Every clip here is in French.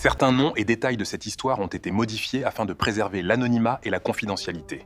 Certains noms et détails de cette histoire ont été modifiés afin de préserver l'anonymat et la confidentialité.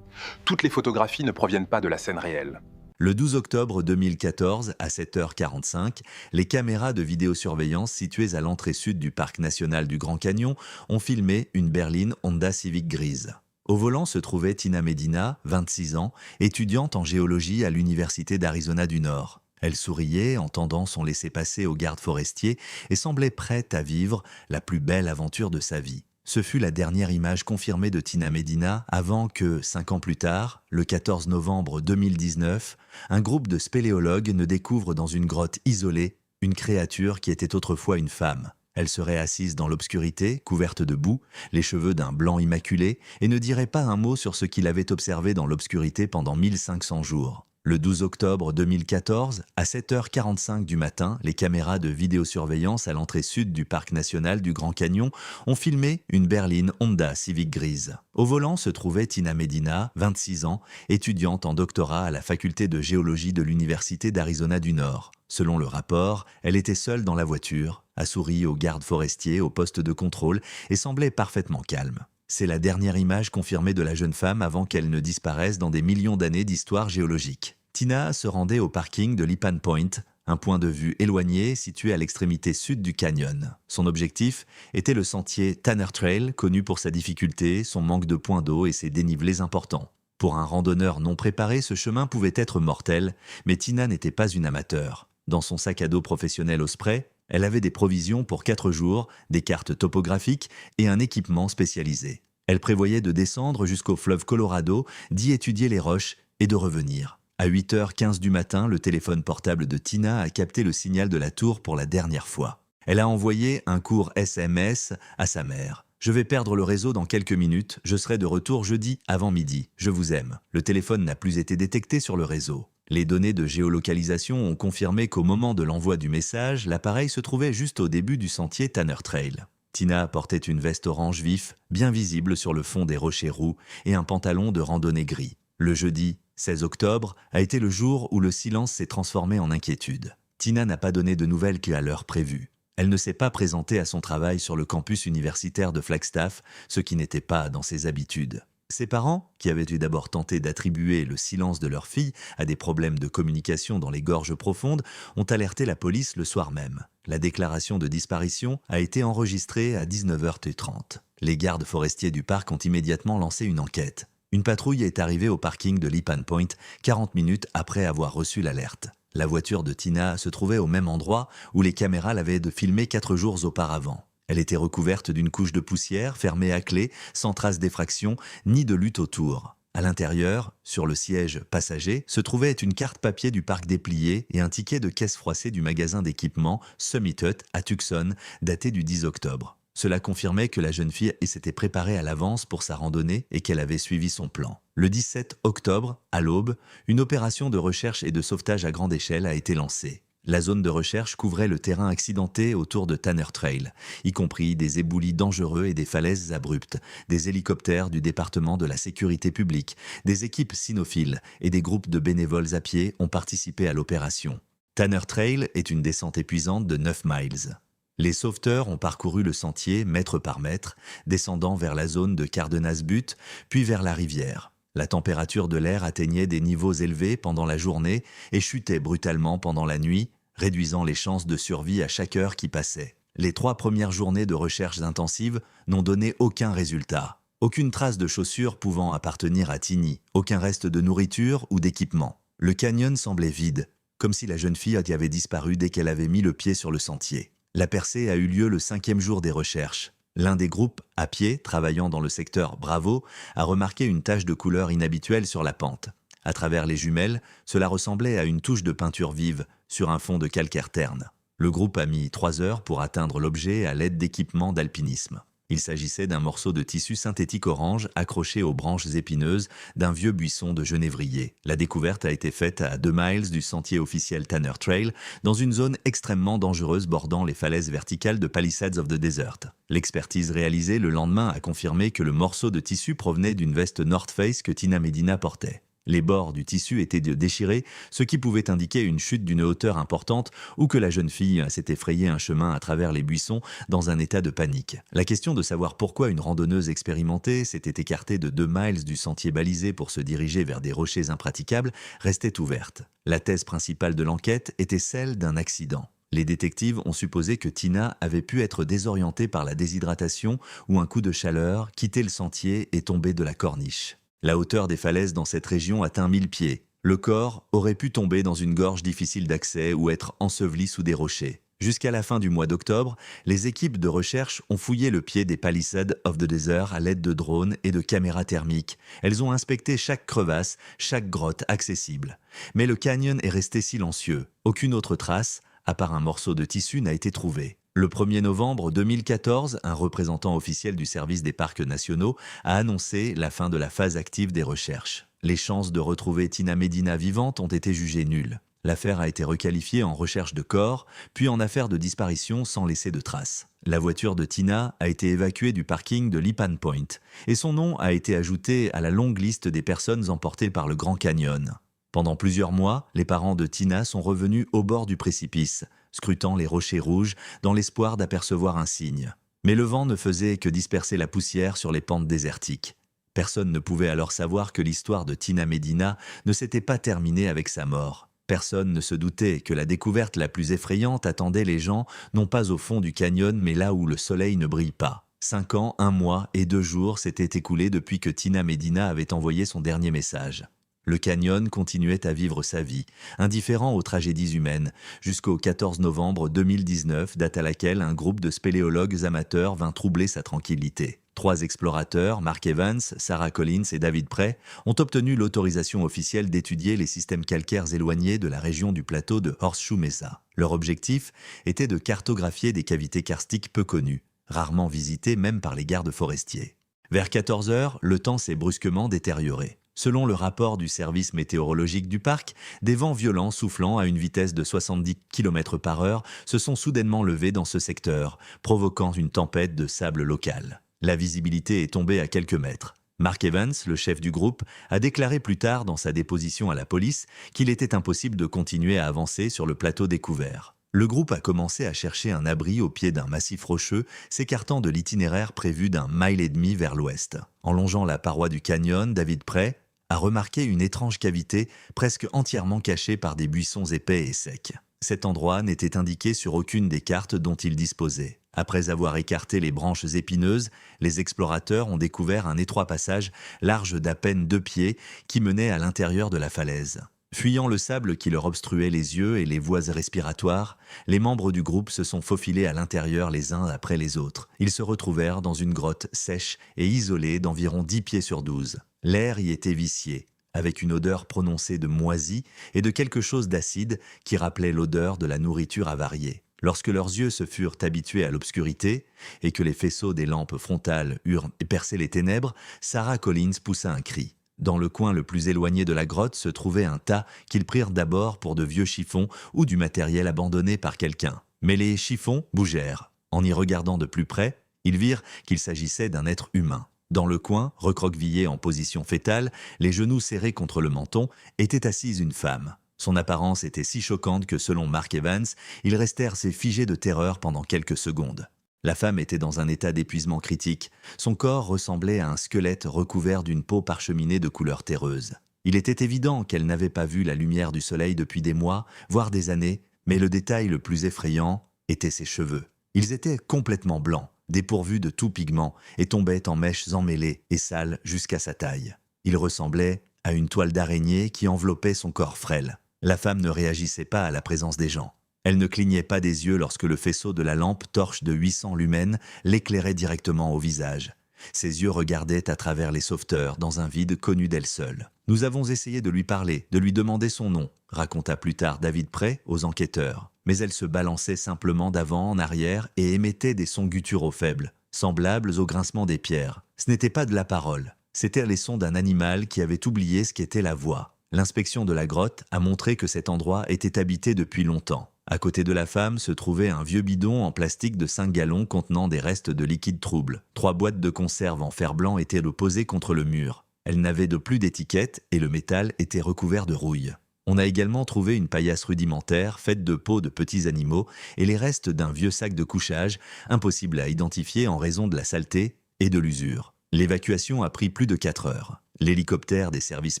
Toutes les photographies ne proviennent pas de la scène réelle. Le 12 octobre 2014, à 7h45, les caméras de vidéosurveillance situées à l'entrée sud du parc national du Grand Canyon ont filmé une berline Honda Civic grise. Au volant se trouvait Tina Medina, 26 ans, étudiante en géologie à l'Université d'Arizona du Nord. Elle souriait en tendant son laissez-passer au garde forestier et semblait prête à vivre la plus belle aventure de sa vie. Ce fut la dernière image confirmée de Tina Medina avant que, 5 ans plus tard, le 14 novembre 2019, un groupe de spéléologues ne découvre dans une grotte isolée une créature qui était autrefois une femme. Elle serait assise dans l'obscurité, couverte de boue, les cheveux d'un blanc immaculé, et ne dirait pas un mot sur ce qu'il avait observé dans l'obscurité pendant 1500 jours. Le 12 octobre 2014, à 7h45 du matin, les caméras de vidéosurveillance à l'entrée sud du parc national du Grand Canyon ont filmé une berline Honda Civic grise. Au volant se trouvait Tina Medina, 26 ans, étudiante en doctorat à la faculté de géologie de l'Université d'Arizona du Nord. Selon le rapport, elle était seule dans la voiture, a souri au garde forestier au poste de contrôle et semblait parfaitement calme. C'est la dernière image confirmée de la jeune femme avant qu'elle ne disparaisse dans des millions d'années d'histoire géologique. Tina se rendait au parking de Lipan Point, un point de vue éloigné situé à l'extrémité sud du canyon. Son objectif était le sentier Tanner Trail, connu pour sa difficulté, son manque de points d'eau et ses dénivelés importants. Pour un randonneur non préparé, ce chemin pouvait être mortel, mais Tina n'était pas une amateur. Dans son sac à dos professionnel Osprey, elle avait des provisions pour 4 jours, des cartes topographiques et un équipement spécialisé. Elle prévoyait de descendre jusqu'au fleuve Colorado, d'y étudier les roches et de revenir. À 8h15 du matin, le téléphone portable de Tina a capté le signal de la tour pour la dernière fois. Elle a envoyé un court SMS à sa mère. « Je vais perdre le réseau dans quelques minutes, je serai de retour jeudi avant midi. Je vous aime. » Le téléphone n'a plus été détecté sur le réseau. Les données de géolocalisation ont confirmé qu'au moment de l'envoi du message, l'appareil se trouvait juste au début du sentier Tanner Trail. Tina portait une veste orange vif, bien visible sur le fond des rochers roux, et un pantalon de randonnée gris. Le jeudi 16 octobre a été le jour où le silence s'est transformé en inquiétude. Tina n'a pas donné de nouvelles qu'à l'heure prévue. Elle ne s'est pas présentée à son travail sur le campus universitaire de Flagstaff, ce qui n'était pas dans ses habitudes. Ses parents, qui avaient eu d'abord tenté d'attribuer le silence de leur fille à des problèmes de communication dans les gorges profondes, ont alerté la police le soir même. La déclaration de disparition a été enregistrée à 19h30. Les gardes forestiers du parc ont immédiatement lancé une enquête. Une patrouille est arrivée au parking de Lipan Point 40 minutes après avoir reçu l'alerte. La voiture de Tina se trouvait au même endroit où les caméras l'avaient filmée 4 jours auparavant. Elle était recouverte d'une couche de poussière, fermée à clé, sans trace d'effraction, ni de lutte autour. À l'intérieur, sur le siège passager, se trouvait une carte papier du parc dépliée et un ticket de caisse froissée du magasin d'équipement Summit Hut à Tucson, daté du 10 octobre. Cela confirmait que la jeune fille s'était préparée à l'avance pour sa randonnée et qu'elle avait suivi son plan. Le 17 octobre, à l'aube, une opération de recherche et de sauvetage à grande échelle a été lancée. La zone de recherche couvrait le terrain accidenté autour de Tanner Trail, y compris des éboulis dangereux et des falaises abruptes, des hélicoptères du département de la sécurité publique, des équipes cynophiles et des groupes de bénévoles à pied ont participé à l'opération. Tanner Trail est une descente épuisante de 9 miles. Les sauveteurs ont parcouru le sentier mètre par mètre, descendant vers la zone de Cardenas Butte, puis vers la rivière. La température de l'air atteignait des niveaux élevés pendant la journée et chutait brutalement pendant la nuit, réduisant les chances de survie à chaque heure qui passait. Les 3 premières journées de recherches intensives n'ont donné aucun résultat. Aucune trace de chaussures pouvant appartenir à Tini, aucun reste de nourriture ou d'équipement. Le canyon semblait vide, comme si la jeune fille y avait disparu dès qu'elle avait mis le pied sur le sentier. La percée a eu lieu le 5e jour des recherches. L'un des groupes, à pied, travaillant dans le secteur Bravo, a remarqué une tache de couleur inhabituelle sur la pente. À travers les jumelles, cela ressemblait à une touche de peinture vive sur un fond de calcaire terne. Le groupe a mis 3 heures pour atteindre l'objet à l'aide d'équipements d'alpinisme. Il s'agissait d'un morceau de tissu synthétique orange accroché aux branches épineuses d'un vieux buisson de genévrier. La découverte a été faite à 2 miles du sentier officiel Tanner Trail, dans une zone extrêmement dangereuse bordant les falaises verticales de Palisades of the Desert. L'expertise réalisée le lendemain a confirmé que le morceau de tissu provenait d'une veste North Face que Tina Medina portait. Les bords du tissu étaient déchirés, ce qui pouvait indiquer une chute d'une hauteur importante ou que la jeune fille s'était frayé un chemin à travers les buissons dans un état de panique. La question de savoir pourquoi une randonneuse expérimentée s'était écartée de 2 miles du sentier balisé pour se diriger vers des rochers impraticables restait ouverte. La thèse principale de l'enquête était celle d'un accident. Les détectives ont supposé que Tina avait pu être désorientée par la déshydratation ou un coup de chaleur, quitter le sentier et tomber de la corniche. La hauteur des falaises dans cette région atteint 1000 pieds. Le corps aurait pu tomber dans une gorge difficile d'accès ou être enseveli sous des rochers. Jusqu'à la fin du mois d'octobre, les équipes de recherche ont fouillé le pied des Palisades of the Desert à l'aide de drones et de caméras thermiques. Elles ont inspecté chaque crevasse, chaque grotte accessible. Mais le canyon est resté silencieux. Aucune autre trace, à part un morceau de tissu, n'a été trouvée. Le 1er novembre 2014, un représentant officiel du service des parcs nationaux a annoncé la fin de la phase active des recherches. Les chances de retrouver Tina Medina vivante ont été jugées nulles. L'affaire a été requalifiée en recherche de corps, puis en affaire de disparition sans laisser de traces. La voiture de Tina a été évacuée du parking de Lipan Point et son nom a été ajouté à la longue liste des personnes emportées par le Grand Canyon. Pendant plusieurs mois, les parents de Tina sont revenus au bord du précipice, scrutant les rochers rouges dans l'espoir d'apercevoir un signe. Mais le vent ne faisait que disperser la poussière sur les pentes désertiques. Personne ne pouvait alors savoir que l'histoire de Tina Medina ne s'était pas terminée avec sa mort. Personne ne se doutait que la découverte la plus effrayante attendait les gens, non pas au fond du canyon, mais là où le soleil ne brille pas. 5 ans, 1 mois et 2 jours s'étaient écoulés depuis que Tina Medina avait envoyé son dernier message. Le canyon continuait à vivre sa vie, indifférent aux tragédies humaines, jusqu'au 14 novembre 2019, date à laquelle un groupe de spéléologues amateurs vint troubler sa tranquillité. 3 explorateurs, Mark Evans, Sarah Collins et David Prey, ont obtenu l'autorisation officielle d'étudier les systèmes calcaires éloignés de la région du plateau de Horseshoe Mesa. Leur objectif était de cartographier des cavités karstiques peu connues, rarement visitées même par les gardes forestiers. Vers 14 heures, le temps s'est brusquement détérioré. Selon le rapport du service météorologique du parc, des vents violents soufflant à une vitesse de 70 km/h se sont soudainement levés dans ce secteur, provoquant une tempête de sable local. La visibilité est tombée à quelques mètres. Mark Evans, le chef du groupe, a déclaré plus tard dans sa déposition à la police qu'il était impossible de continuer à avancer sur le plateau découvert. Le groupe a commencé à chercher un abri au pied d'un massif rocheux, s'écartant de l'itinéraire prévu d'1,5 miles vers l'ouest. En longeant la paroi du canyon, David Prey a remarqué une étrange cavité presque entièrement cachée par des buissons épais et secs. Cet endroit n'était indiqué sur aucune des cartes dont il disposait. Après avoir écarté les branches épineuses, les explorateurs ont découvert un étroit passage large d'à peine 2 pieds qui menait à l'intérieur de la falaise. Fuyant le sable qui leur obstruait les yeux et les voies respiratoires, les membres du groupe se sont faufilés à l'intérieur les uns après les autres. Ils se retrouvèrent dans une grotte sèche et isolée d'environ 10 pieds sur 12. L'air y était vicié, avec une odeur prononcée de moisi et de quelque chose d'acide qui rappelait l'odeur de la nourriture avariée. Lorsque leurs yeux se furent habitués à l'obscurité et que les faisceaux des lampes frontales eurent percé les ténèbres, Sarah Collins poussa un cri. Dans le coin le plus éloigné de la grotte se trouvait un tas qu'ils prirent d'abord pour de vieux chiffons ou du matériel abandonné par quelqu'un. Mais les chiffons bougèrent. En y regardant de plus près, ils virent qu'il s'agissait d'un être humain. Dans le coin, recroquevillée en position fétale, les genoux serrés contre le menton, était assise une femme. Son apparence était si choquante que, selon Mark Evans, ils restèrent figés de terreur pendant quelques secondes. La femme était dans un état d'épuisement critique. Son corps ressemblait à un squelette recouvert d'une peau parcheminée de couleur terreuse. Il était évident qu'elle n'avait pas vu la lumière du soleil depuis des mois, voire des années, mais le détail le plus effrayant était ses cheveux. Ils étaient complètement blancs, dépourvus de tout pigment, et tombaient en mèches emmêlées et sales jusqu'à sa taille. Ils ressemblaient à une toile d'araignée qui enveloppait son corps frêle. La femme ne réagissait pas à la présence des gens. Elle ne clignait pas des yeux lorsque le faisceau de la lampe torche de 800 lumens l'éclairait directement au visage. Ses yeux regardaient à travers les sauveteurs dans un vide connu d'elle seule. « Nous avons essayé de lui parler, de lui demander son nom », raconta plus tard David Prey aux enquêteurs. Mais elle se balançait simplement d'avant en arrière et émettait des sons gutturaux faibles, semblables au grincement des pierres. Ce n'était pas de la parole, c'étaient les sons d'un animal qui avait oublié ce qu'était la voix. L'inspection de la grotte a montré que cet endroit était habité depuis longtemps. À côté de la femme se trouvait un vieux bidon en plastique de 5 gallons contenant des restes de liquide trouble. 3 boîtes de conserve en fer blanc étaient posées contre le mur. Elle n'avait de plus d'étiquette et le métal était recouvert de rouille. On a également trouvé une paillasse rudimentaire faite de peaux de petits animaux et les restes d'un vieux sac de couchage, impossible à identifier en raison de la saleté et de l'usure. L'évacuation a pris plus de 4 heures. L'hélicoptère des services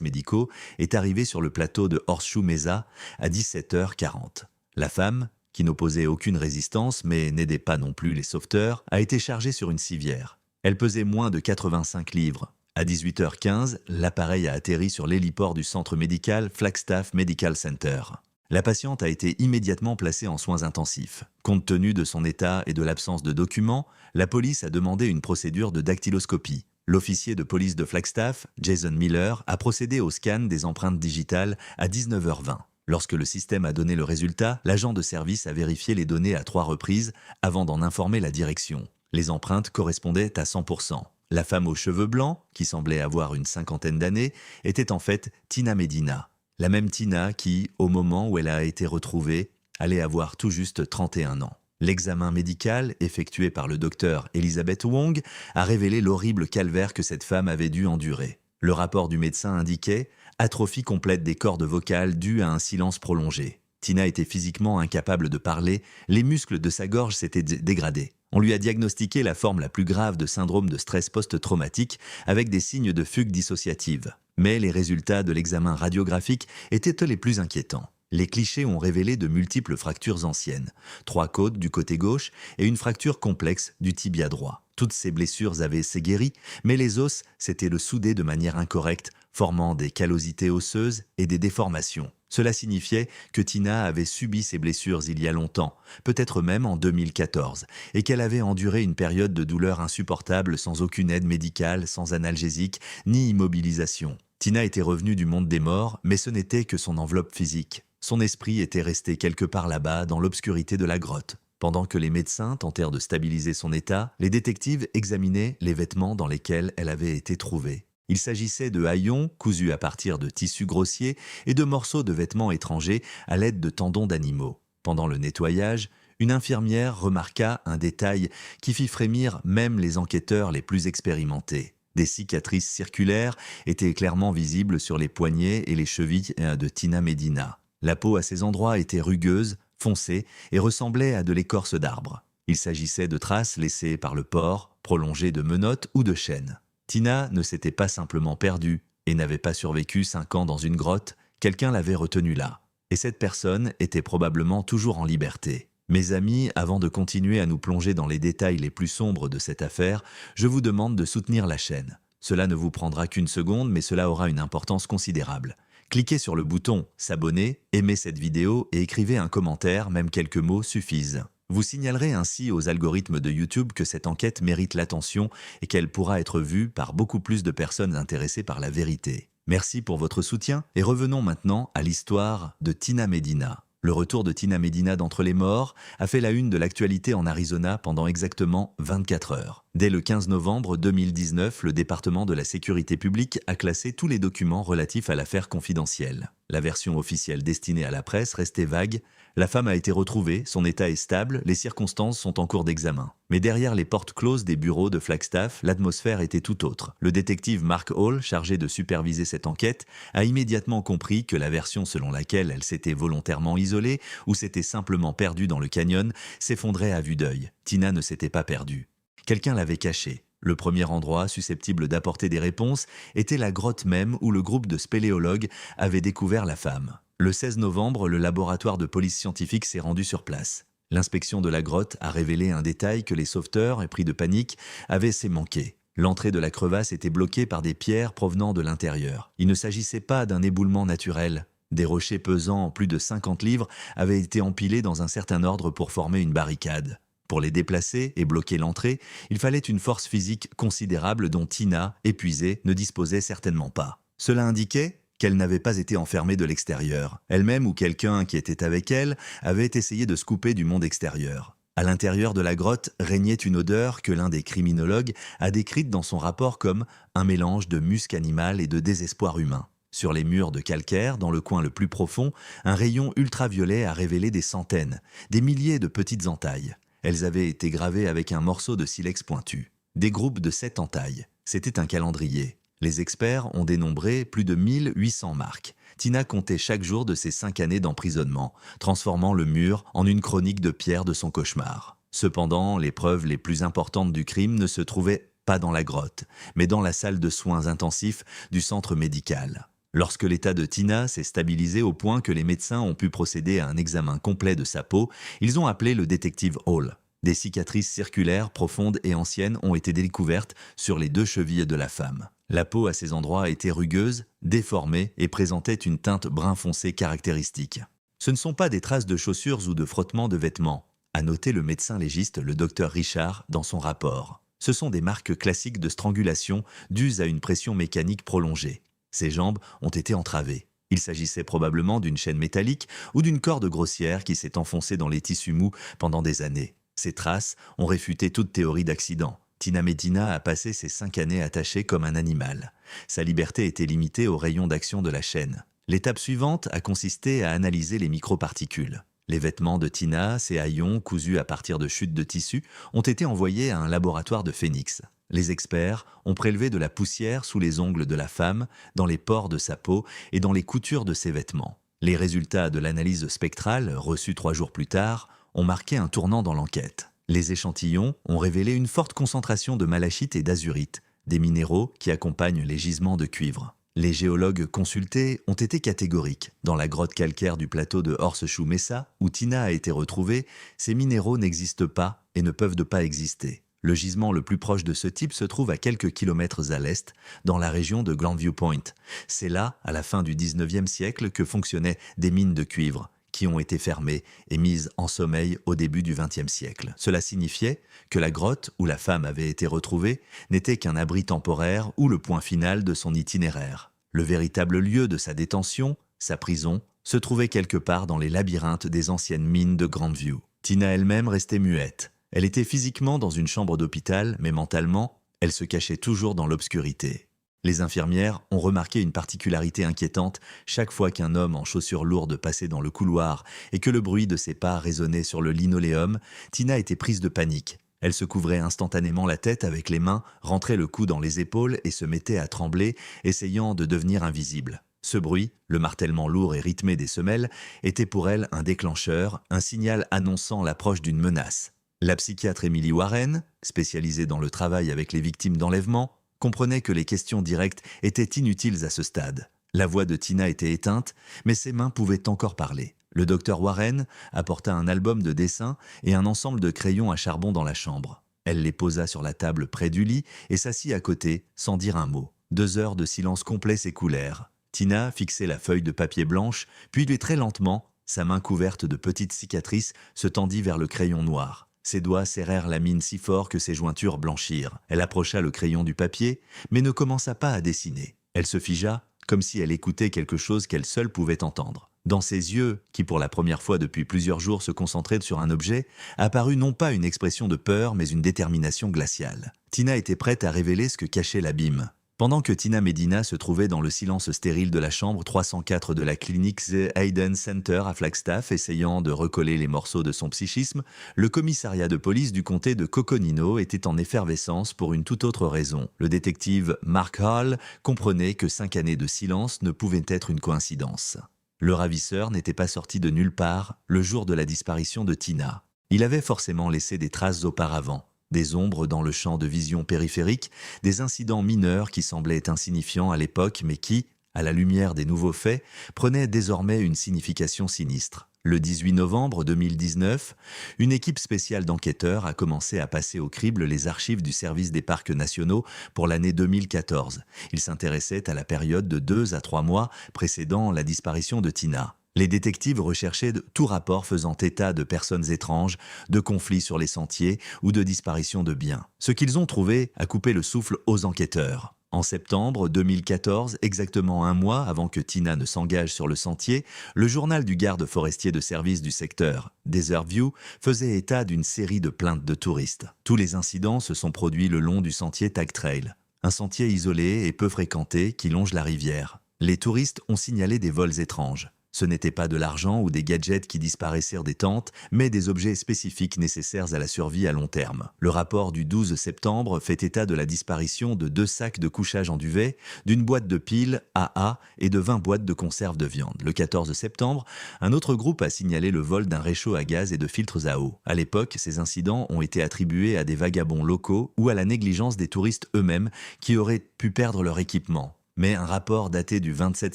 médicaux est arrivé sur le plateau de Horseshoe Mesa à 17h40. La femme, qui n'opposait aucune résistance mais n'aidait pas non plus les sauveteurs, a été chargée sur une civière. Elle pesait moins de 85 livres. À 18h15, l'appareil a atterri sur l'héliport du centre médical Flagstaff Medical Center. La patiente a été immédiatement placée en soins intensifs. Compte tenu de son état et de l'absence de documents, la police a demandé une procédure de dactyloscopie. L'officier de police de Flagstaff, Jason Miller, a procédé au scan des empreintes digitales à 19h20. Lorsque le système a donné le résultat, l'agent de service a vérifié les données à 3 reprises avant d'en informer la direction. Les empreintes correspondaient à 100%. La femme aux cheveux blancs, qui semblait avoir une 50aine d'années, était en fait Tina Medina. La même Tina qui, au moment où elle a été retrouvée, allait avoir tout juste 31 ans. L'examen médical, effectué par le docteur Elizabeth Wong, a révélé l'horrible calvaire que cette femme avait dû endurer. Le rapport du médecin indiquait atrophie complète des cordes vocales due à un silence prolongé. Tina était physiquement incapable de parler, les muscles de sa gorge s'étaient dégradés. On lui a diagnostiqué la forme la plus grave de syndrome de stress post-traumatique avec des signes de fugue dissociative. Mais les résultats de l'examen radiographique étaient les plus inquiétants. Les clichés ont révélé de multiples fractures anciennes, 3 côtes du côté gauche et une fracture complexe du tibia droit. Toutes ces blessures avaient s'est-guéri, mais les os s'étaient soudés de manière incorrecte, formant des callosités osseuses et des déformations. Cela signifiait que Tina avait subi ces blessures il y a longtemps, peut-être même en 2014, et qu'elle avait enduré une période de douleur insupportable sans aucune aide médicale, sans analgésique, ni immobilisation. Tina était revenue du monde des morts, mais ce n'était que son enveloppe physique. Son esprit était resté quelque part là-bas, dans l'obscurité de la grotte. Pendant que les médecins tentèrent de stabiliser son état, les détectives examinaient les vêtements dans lesquels elle avait été trouvée. Il s'agissait de haillons cousus à partir de tissus grossiers et de morceaux de vêtements étrangers à l'aide de tendons d'animaux. Pendant le nettoyage, une infirmière remarqua un détail qui fit frémir même les enquêteurs les plus expérimentés. Des cicatrices circulaires étaient clairement visibles sur les poignets et les chevilles de Tina Medina. La peau à ces endroits était rugueuse, foncée et ressemblait à de l'écorce d'arbre. Il s'agissait de traces laissées par le porc, prolongées de menottes ou de chaînes. Tina ne s'était pas simplement perdue et n'avait pas survécu 5 ans dans une grotte, quelqu'un l'avait retenue là. Et cette personne était probablement toujours en liberté. Mes amis, avant de continuer à nous plonger dans les détails les plus sombres de cette affaire, je vous demande de soutenir la chaîne. Cela ne vous prendra qu'une seconde, mais cela aura une importance considérable. Cliquez sur le bouton « S'abonner », aimez cette vidéo et écrivez un commentaire, même quelques mots suffisent. Vous signalerez ainsi aux algorithmes de YouTube que cette enquête mérite l'attention et qu'elle pourra être vue par beaucoup plus de personnes intéressées par la vérité. Merci pour votre soutien et revenons maintenant à l'histoire de Tina Medina. Le retour de Tina Medina d'entre les morts a fait la une de l'actualité en Arizona pendant exactement 24 heures. Dès le 15 novembre 2019, le département de la sécurité publique a classé tous les documents relatifs à l'affaire confidentielle. La version officielle destinée à la presse restait vague. La femme a été retrouvée, son état est stable, les circonstances sont en cours d'examen. Mais derrière les portes closes des bureaux de Flagstaff, l'atmosphère était tout autre. Le détective Mark Hall, chargé de superviser cette enquête, a immédiatement compris que la version selon laquelle elle s'était volontairement isolée ou s'était simplement perdue dans le canyon s'effondrait à vue d'œil. Tina ne s'était pas perdue. Quelqu'un l'avait cachée. Le premier endroit susceptible d'apporter des réponses était la grotte même où le groupe de spéléologues avait découvert la femme. Le 16 novembre, le laboratoire de police scientifique s'est rendu sur place. L'inspection de la grotte a révélé un détail que les sauveteurs, pris de panique, avaient manqué. L'entrée de la crevasse était bloquée par des pierres provenant de l'intérieur. Il ne s'agissait pas d'un éboulement naturel. Des rochers pesant plus de 50 livres avaient été empilés dans un certain ordre pour former une barricade. Pour les déplacer et bloquer l'entrée, il fallait une force physique considérable dont Tina, épuisée, ne disposait certainement pas. Cela indiquait qu'elle n'avait pas été enfermée de l'extérieur. Elle-même ou quelqu'un qui était avec elle avait essayé de se couper du monde extérieur. À l'intérieur de la grotte régnait une odeur que l'un des criminologues a décrite dans son rapport comme un mélange de musc animal et de désespoir humain. Sur les murs de calcaire, dans le coin le plus profond, un rayon ultraviolet a révélé des centaines, des milliers de petites entailles. Elles avaient été gravées avec un morceau de silex pointu. Des groupes de 7 entailles. C'était un calendrier. Les experts ont dénombré plus de 1800 marques. Tina comptait chaque jour de ses 5 années d'emprisonnement, transformant le mur en une chronique de pierre de son cauchemar. Cependant, les preuves les plus importantes du crime ne se trouvaient pas dans la grotte, mais dans la salle de soins intensifs du centre médical. Lorsque l'état de Tina s'est stabilisé au point que les médecins ont pu procéder à un examen complet de sa peau, ils ont appelé le détective Hall. Des cicatrices circulaires profondes et anciennes ont été découvertes sur les 2 chevilles de la femme. La peau à ces endroits était rugueuse, déformée et présentait une teinte brun foncé caractéristique. Ce ne sont pas des traces de chaussures ou de frottement de vêtements, a noté le médecin légiste le docteur Richard dans son rapport. Ce sont des marques classiques de strangulation dues à une pression mécanique prolongée. Ses jambes ont été entravées. Il s'agissait probablement d'une chaîne métallique ou d'une corde grossière qui s'est enfoncée dans les tissus mous pendant des années. Ces traces ont réfuté toute théorie d'accident. Tina Medina a passé ses 5 années attachée comme un animal. Sa liberté était limitée au rayon d'action de la chaîne. L'étape suivante a consisté à analyser les microparticules. Les vêtements de Tina, ses haillons cousus à partir de chutes de tissu, ont été envoyés à un laboratoire de Phoenix. Les experts ont prélevé de la poussière sous les ongles de la femme, dans les pores de sa peau et dans les coutures de ses vêtements. Les résultats de l'analyse spectrale, reçus 3 jours plus tard, ont marqué un tournant dans l'enquête. Les échantillons ont révélé une forte concentration de malachite et d'azurite, des minéraux qui accompagnent les gisements de cuivre. Les géologues consultés ont été catégoriques. Dans la grotte calcaire du plateau de Horseshoe Mesa, où Tina a été retrouvée, ces minéraux n'existent pas et ne peuvent pas exister. Le gisement le plus proche de ce type se trouve à quelques kilomètres à l'est, dans la région de Grandview Point. C'est là, à la fin du 19e siècle, que fonctionnaient des mines de cuivre, qui ont été fermées et mises en sommeil au début du XXe siècle. Cela signifiait que la grotte où la femme avait été retrouvée n'était qu'un abri temporaire ou le point final de son itinéraire. Le véritable lieu de sa détention, sa prison, se trouvait quelque part dans les labyrinthes des anciennes mines de Grandview. Tina elle-même restait muette. Elle était physiquement dans une chambre d'hôpital, mais mentalement, elle se cachait toujours dans l'obscurité. Les infirmières ont remarqué une particularité inquiétante chaque fois qu'un homme en chaussures lourdes passait dans le couloir et que le bruit de ses pas résonnait sur le linoléum. Tina était prise de panique. Elle se couvrait instantanément la tête avec les mains, rentrait le cou dans les épaules et se mettait à trembler, essayant de devenir invisible. Ce bruit, le martèlement lourd et rythmé des semelles, était pour elle un déclencheur, un signal annonçant l'approche d'une menace. La psychiatre Emily Warren, spécialisée dans le travail avec les victimes d'enlèvement, comprenait que les questions directes étaient inutiles à ce stade. La voix de Tina était éteinte, mais ses mains pouvaient encore parler. Le docteur Warren apporta un album de dessins et un ensemble de crayons à charbon dans la chambre. Elle les posa sur la table près du lit et s'assit à côté, sans dire un mot. 2 heures de silence complet s'écoulèrent. Tina fixait la feuille de papier blanche, puis très lentement, sa main couverte de petites cicatrices se tendit vers le crayon noir. Ses doigts serrèrent la mine si fort que ses jointures blanchirent. Elle approcha le crayon du papier, mais ne commença pas à dessiner. Elle se figea, comme si elle écoutait quelque chose qu'elle seule pouvait entendre. Dans ses yeux, qui pour la première fois depuis plusieurs jours se concentraient sur un objet, apparut non pas une expression de peur, mais une détermination glaciale. Tina était prête à révéler ce que cachait l'abîme. Pendant que Tina Medina se trouvait dans le silence stérile de la chambre 304 de la clinique The Hayden Center à Flagstaff, essayant de recoller les morceaux de son psychisme, le commissariat de police du comté de Coconino était en effervescence pour une toute autre raison. Le détective Mark Hall comprenait que 5 années de silence ne pouvaient être une coïncidence. Le ravisseur n'était pas sorti de nulle part le jour de la disparition de Tina. Il avait forcément laissé des traces auparavant. Des ombres dans le champ de vision périphérique, des incidents mineurs qui semblaient insignifiants à l'époque mais qui, à la lumière des nouveaux faits, prenaient désormais une signification sinistre. Le 18 novembre 2019, une équipe spéciale d'enquêteurs a commencé à passer au crible les archives du service des parcs nationaux pour l'année 2014. Ils s'intéressaient à la période de 2 à 3 mois précédant la disparition de Tina. Les détectives recherchaient tout rapport faisant état de personnes étranges, de conflits sur les sentiers ou de disparition de biens. Ce qu'ils ont trouvé a coupé le souffle aux enquêteurs. En septembre 2014, exactement 1 mois avant que Tina ne s'engage sur le sentier, le journal du garde forestier de service du secteur, Desert View, faisait état d'une série de plaintes de touristes. Tous les incidents se sont produits le long du sentier Tag Trail, un sentier isolé et peu fréquenté qui longe la rivière. Les touristes ont signalé des vols étranges. Ce n'était pas de l'argent ou des gadgets qui disparaissirent des tentes, mais des objets spécifiques nécessaires à la survie à long terme. Le rapport du 12 septembre fait état de la disparition de 2 sacs de couchage en duvet, d'une boîte de piles AA et de 20 boîtes de conserve de viande. Le 14 septembre, un autre groupe a signalé le vol d'un réchaud à gaz et de filtres à eau. À l'époque, ces incidents ont été attribués à des vagabonds locaux ou à la négligence des touristes eux-mêmes qui auraient pu perdre leur équipement. Mais un rapport daté du 27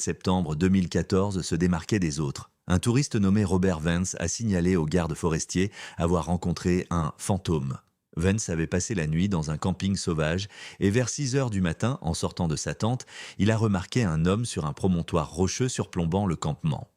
septembre 2014 se démarquait des autres. Un touriste nommé Robert Vance a signalé aux gardes forestiers avoir rencontré un fantôme. Vance avait passé la nuit dans un camping sauvage et vers 6 heures du matin, en sortant de sa tente, il a remarqué un homme sur un promontoire rocheux surplombant le campement.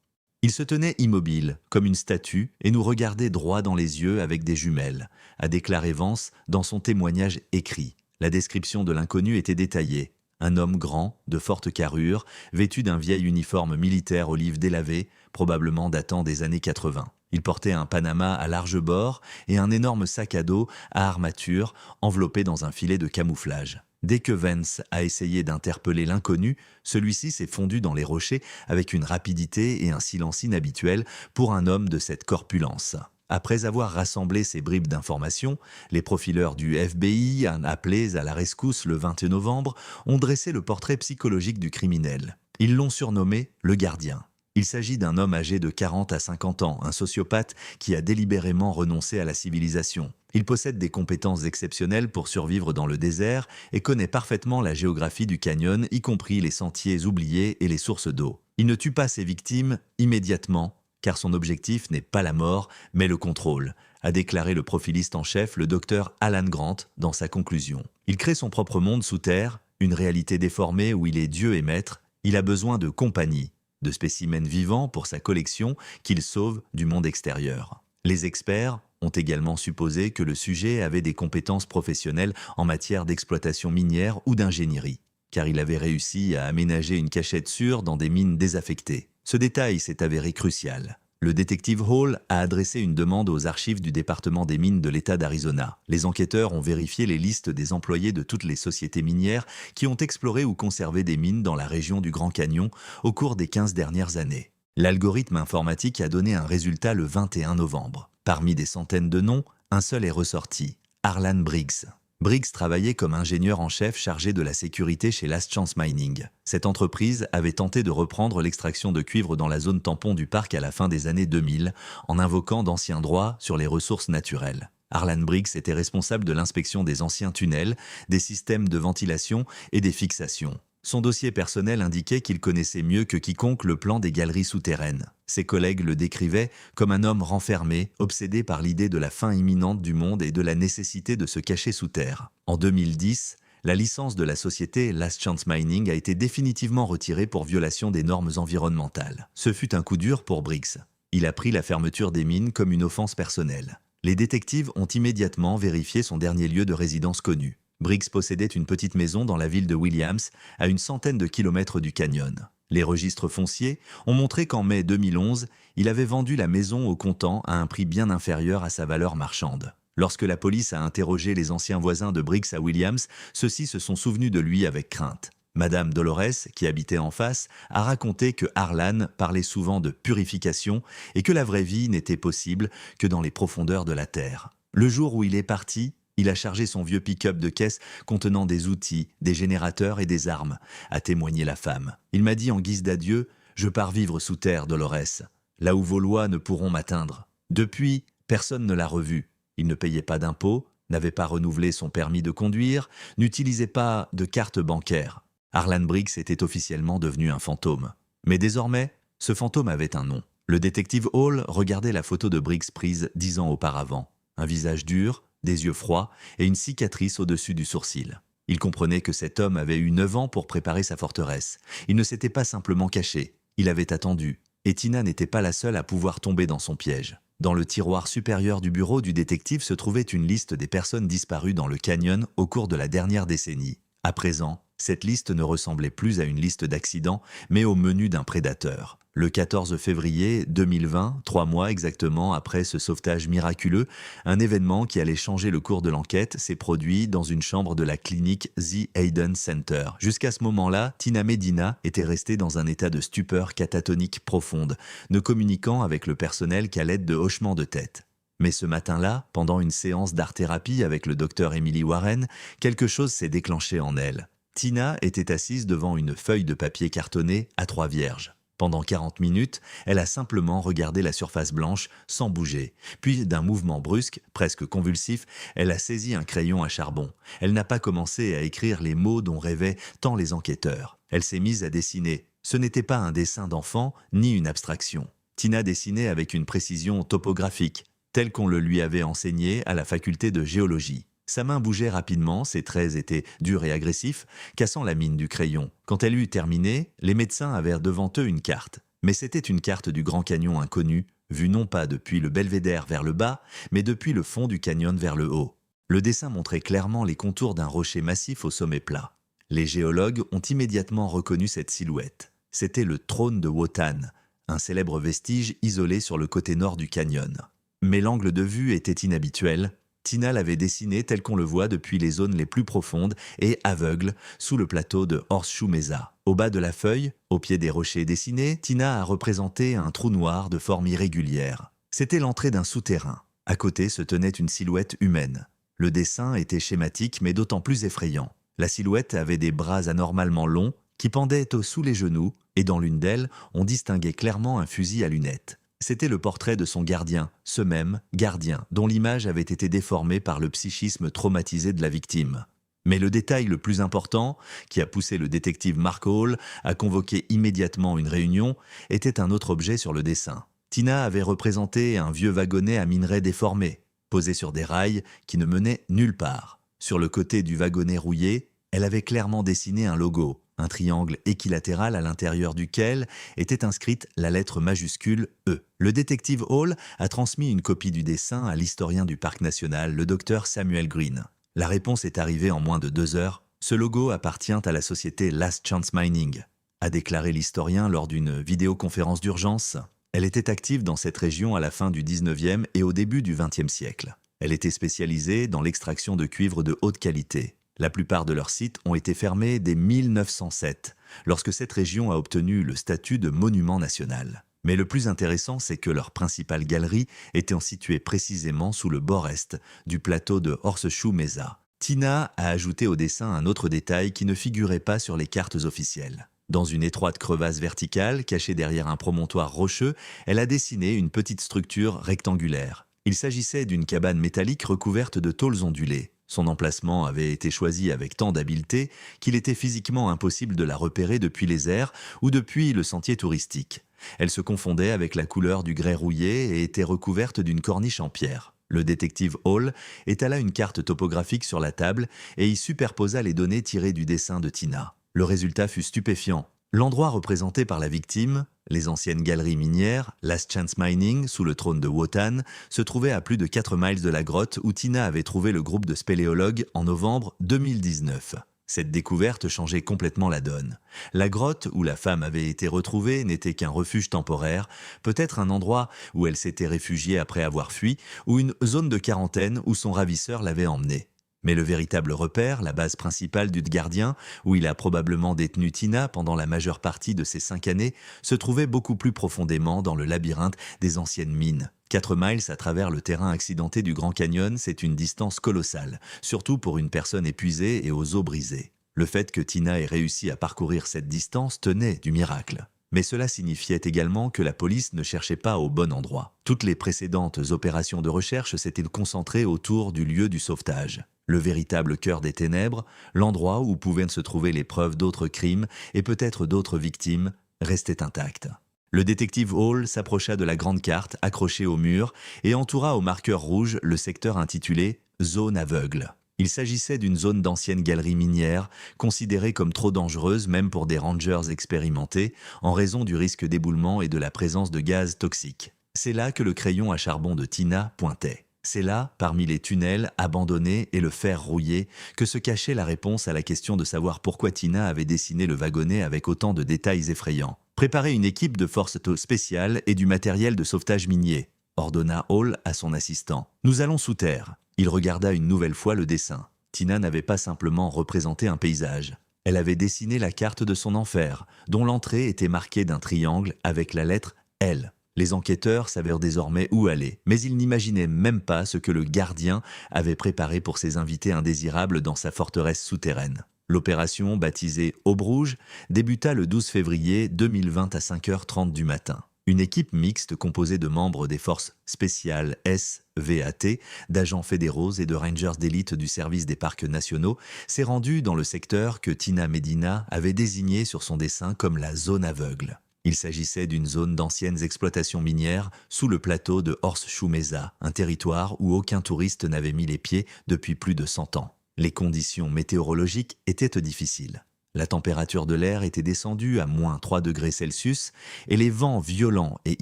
Il se tenait immobile, comme une statue, et nous regardait droit dans les yeux avec des jumelles, a déclaré Vance dans son témoignage écrit. La description de l'inconnu était détaillée. Un homme grand, de forte carrure, vêtu d'un vieil uniforme militaire olive délavé, probablement datant des années 80. Il portait un panama à large bord et un énorme sac à dos à armature enveloppé dans un filet de camouflage. Dès que Vance a essayé d'interpeller l'inconnu, celui-ci s'est fondu dans les rochers avec une rapidité et un silence inhabituels pour un homme de cette corpulence. Après avoir rassemblé ces bribes d'informations, les profileurs du FBI, appelés à la rescousse le 20 novembre, ont dressé le portrait psychologique du criminel. Ils l'ont surnommé le gardien. Il s'agit d'un homme âgé de 40 à 50 ans, un sociopathe qui a délibérément renoncé à la civilisation. Il possède des compétences exceptionnelles pour survivre dans le désert et connaît parfaitement la géographie du canyon, y compris les sentiers oubliés et les sources d'eau. Il ne tue pas ses victimes immédiatement, car son objectif n'est pas la mort, mais le contrôle, a déclaré le profiliste en chef, le docteur Alan Grant, dans sa conclusion. Il crée son propre monde sous terre, une réalité déformée où il est Dieu et maître. Il a besoin de compagnie, de spécimens vivants pour sa collection qu'il sauve du monde extérieur. Les experts ont également supposé que le sujet avait des compétences professionnelles en matière d'exploitation minière ou d'ingénierie, car il avait réussi à aménager une cachette sûre dans des mines désaffectées. Ce détail s'est avéré crucial. Le détective Hall a adressé une demande aux archives du département des mines de l'État d'Arizona. Les enquêteurs ont vérifié les listes des employés de toutes les sociétés minières qui ont exploré ou conservé des mines dans la région du Grand Canyon au cours des 15 dernières années. L'algorithme informatique a donné un résultat le 21 novembre. Parmi des centaines de noms, un seul est ressorti, Harlan Briggs. Briggs travaillait comme ingénieur en chef chargé de la sécurité chez Last Chance Mining. Cette entreprise avait tenté de reprendre l'extraction de cuivre dans la zone tampon du parc à la fin des années 2000 en invoquant d'anciens droits sur les ressources naturelles. Harlan Briggs était responsable de l'inspection des anciens tunnels, des systèmes de ventilation et des fixations. Son dossier personnel indiquait qu'il connaissait mieux que quiconque le plan des galeries souterraines. Ses collègues le décrivaient comme un homme renfermé, obsédé par l'idée de la fin imminente du monde et de la nécessité de se cacher sous terre. En 2010, la licence de la société Last Chance Mining a été définitivement retirée pour violation des normes environnementales. Ce fut un coup dur pour Briggs. Il a pris la fermeture des mines comme une offense personnelle. Les détectives ont immédiatement vérifié son dernier lieu de résidence connu. Briggs possédait une petite maison dans la ville de Williams, à une centaine de kilomètres du canyon. Les registres fonciers ont montré qu'en mai 2011, il avait vendu la maison au comptant à un prix bien inférieur à sa valeur marchande. Lorsque la police a interrogé les anciens voisins de Briggs à Williams, ceux-ci se sont souvenus de lui avec crainte. Madame Dolores, qui habitait en face, a raconté que Harlan parlait souvent de purification et que la vraie vie n'était possible que dans les profondeurs de la terre. Le jour où il est parti, il a chargé son vieux pick-up de caisse contenant des outils, des générateurs et des armes, a témoigné la femme. Il m'a dit en guise d'adieu « Je pars vivre sous terre, Dolores, là où vos lois ne pourront m'atteindre. » Depuis, personne ne l'a revu. Il ne payait pas d'impôts, n'avait pas renouvelé son permis de conduire, n'utilisait pas de carte bancaire. Harlan Briggs était officiellement devenu un fantôme. Mais désormais, ce fantôme avait un nom. Le détective Hall regardait la photo de Briggs prise 10 ans auparavant. Un visage dur, des yeux froids et une cicatrice au-dessus du sourcil. Il comprenait que cet homme avait eu 9 ans pour préparer sa forteresse. Il ne s'était pas simplement caché, il avait attendu. Et Tina n'était pas la seule à pouvoir tomber dans son piège. Dans le tiroir supérieur du bureau du détective se trouvait une liste des personnes disparues dans le canyon au cours de la dernière décennie. À présent, Cette liste ne ressemblait plus à une liste d'accidents, mais au menu d'un prédateur. Le 14 février 2020, 3 mois exactement après ce sauvetage miraculeux, un événement qui allait changer le cours de l'enquête s'est produit dans une chambre de la clinique The Hayden Center. Jusqu'à ce moment-là, Tina Medina était restée dans un état de stupeur catatonique profonde, ne communiquant avec le personnel qu'à l'aide de hochements de tête. Mais ce matin-là, pendant une séance d'art-thérapie avec le docteur Emily Warren, quelque chose s'est déclenché en elle. Tina était assise devant une feuille de papier cartonné à 3 vierges. Pendant 40 minutes, elle a simplement regardé la surface blanche sans bouger. Puis, d'un mouvement brusque, presque convulsif, elle a saisi un crayon à charbon. Elle n'a pas commencé à écrire les mots dont rêvaient tant les enquêteurs. Elle s'est mise à dessiner. Ce n'était pas un dessin d'enfant, ni une abstraction. Tina dessinait avec une précision topographique, telle qu'on le lui avait enseigné à la faculté de géologie. Sa main bougeait rapidement, ses traits étaient durs et agressifs, cassant la mine du crayon. Quand elle eut terminé, les médecins avaient devant eux une carte. Mais c'était une carte du Grand Canyon inconnu, vue non pas depuis le belvédère vers le bas, mais depuis le fond du canyon vers le haut. Le dessin montrait clairement les contours d'un rocher massif au sommet plat. Les géologues ont immédiatement reconnu cette silhouette. C'était le trône de Wotan, un célèbre vestige isolé sur le côté nord du canyon. Mais l'angle de vue était inhabituel. Tina l'avait dessiné tel qu'on le voit depuis les zones les plus profondes et aveugles sous le plateau de Horseshoe Mesa. Au bas de la feuille, au pied des rochers dessinés, Tina a représenté un trou noir de forme irrégulière. C'était l'entrée d'un souterrain. À côté se tenait une silhouette humaine. Le dessin était schématique mais d'autant plus effrayant. La silhouette avait des bras anormalement longs qui pendaient sous les genoux et dans l'une d'elles, on distinguait clairement un fusil à lunettes. C'était le portrait de son gardien, ce même gardien, dont l'image avait été déformée par le psychisme traumatisé de la victime. Mais le détail le plus important, qui a poussé le détective Mark Hall à convoquer immédiatement une réunion, était un autre objet sur le dessin. Tina avait représenté un vieux wagonnet à minerai déformé, posé sur des rails qui ne menaient nulle part. Sur le côté du wagonnet rouillé, elle avait clairement dessiné un logo, un triangle équilatéral à l'intérieur duquel était inscrite la lettre majuscule E. Le détective Hall a transmis une copie du dessin à l'historien du parc national, le docteur Samuel Green. La réponse est arrivée en moins de 2 heures. Ce logo appartient à la société Last Chance Mining, a déclaré l'historien lors d'une vidéoconférence d'urgence. Elle était active dans cette région à la fin du 19e et au début du 20e siècle. Elle était spécialisée dans l'extraction de cuivre de haute qualité. La plupart de leurs sites ont été fermés dès 1907, lorsque cette région a obtenu le statut de monument national. Mais le plus intéressant, c'est que leurs principales galeries étaient situées précisément sous le bord est du plateau de Horseshoe Mesa. Tina a ajouté au dessin un autre détail qui ne figurait pas sur les cartes officielles. Dans une étroite crevasse verticale, cachée derrière un promontoire rocheux, elle a dessiné une petite structure rectangulaire. Il s'agissait d'une cabane métallique recouverte de tôles ondulées. Son emplacement avait été choisi avec tant d'habileté qu'il était physiquement impossible de la repérer depuis les airs ou depuis le sentier touristique. Elle se confondait avec la couleur du grès rouillé et était recouverte d'une corniche en pierre. Le détective Hall étala une carte topographique sur la table et y superposa les données tirées du dessin de Tina. Le résultat fut stupéfiant. L'endroit représenté par la victime, les anciennes galeries minières, Last Chance Mining, sous le trône de Wotan, se trouvait à plus de 4 miles de la grotte où Tina avait trouvé le groupe de spéléologues en novembre 2019. Cette découverte changeait complètement la donne. La grotte où la femme avait été retrouvée n'était qu'un refuge temporaire, peut-être un endroit où elle s'était réfugiée après avoir fui, ou une zone de quarantaine où son ravisseur l'avait emmenée. Mais le véritable repère, la base principale du gardien, où il a probablement détenu Tina pendant la majeure partie de ses 5 années, se trouvait beaucoup plus profondément dans le labyrinthe des anciennes mines. 4 miles à travers le terrain accidenté du Grand Canyon, c'est une distance colossale, surtout pour une personne épuisée et aux os brisées. Le fait que Tina ait réussi à parcourir cette distance tenait du miracle. Mais cela signifiait également que la police ne cherchait pas au bon endroit. Toutes les précédentes opérations de recherche s'étaient concentrées autour du lieu du sauvetage. Le véritable cœur des ténèbres, l'endroit où pouvaient se trouver les preuves d'autres crimes et peut-être d'autres victimes, restait intact. Le détective Hall s'approcha de la grande carte accrochée au mur et entoura au marqueur rouge le secteur intitulé « Zone aveugle ». Il s'agissait d'une zone d'anciennes galeries minières, considérée comme trop dangereuse même pour des rangers expérimentés, en raison du risque d'éboulement et de la présence de gaz toxiques. C'est là que le crayon à charbon de Tina pointait. C'est là, parmi les tunnels abandonnés et le fer rouillé, que se cachait la réponse à la question de savoir pourquoi Tina avait dessiné le wagonnet avec autant de détails effrayants. Préparer une équipe de forces spéciales et du matériel de sauvetage minier, ordonna Hall à son assistant. Nous allons sous terre. Il regarda une nouvelle fois le dessin. Tina n'avait pas simplement représenté un paysage. Elle avait dessiné la carte de son enfer, dont l'entrée était marquée d'un triangle avec la lettre L. Les enquêteurs savaient désormais où aller, mais ils n'imaginaient même pas ce que le gardien avait préparé pour ses invités indésirables dans sa forteresse souterraine. L'opération, baptisée Aube Rouge, débuta le 12 février 2020 à 5h30 du matin. Une équipe mixte composée de membres des forces spéciales SVAT, d'agents fédéraux et de rangers d'élite du service des parcs nationaux s'est rendue dans le secteur que Tina Medina avait désigné sur son dessin comme la zone aveugle. Il s'agissait d'une zone d'anciennes exploitations minières sous le plateau de Horseshoe Mesa, un territoire où aucun touriste n'avait mis les pieds depuis plus de 100 ans. Les conditions météorologiques étaient difficiles. La température de l'air était descendue à -3 degrés Celsius et les vents violents et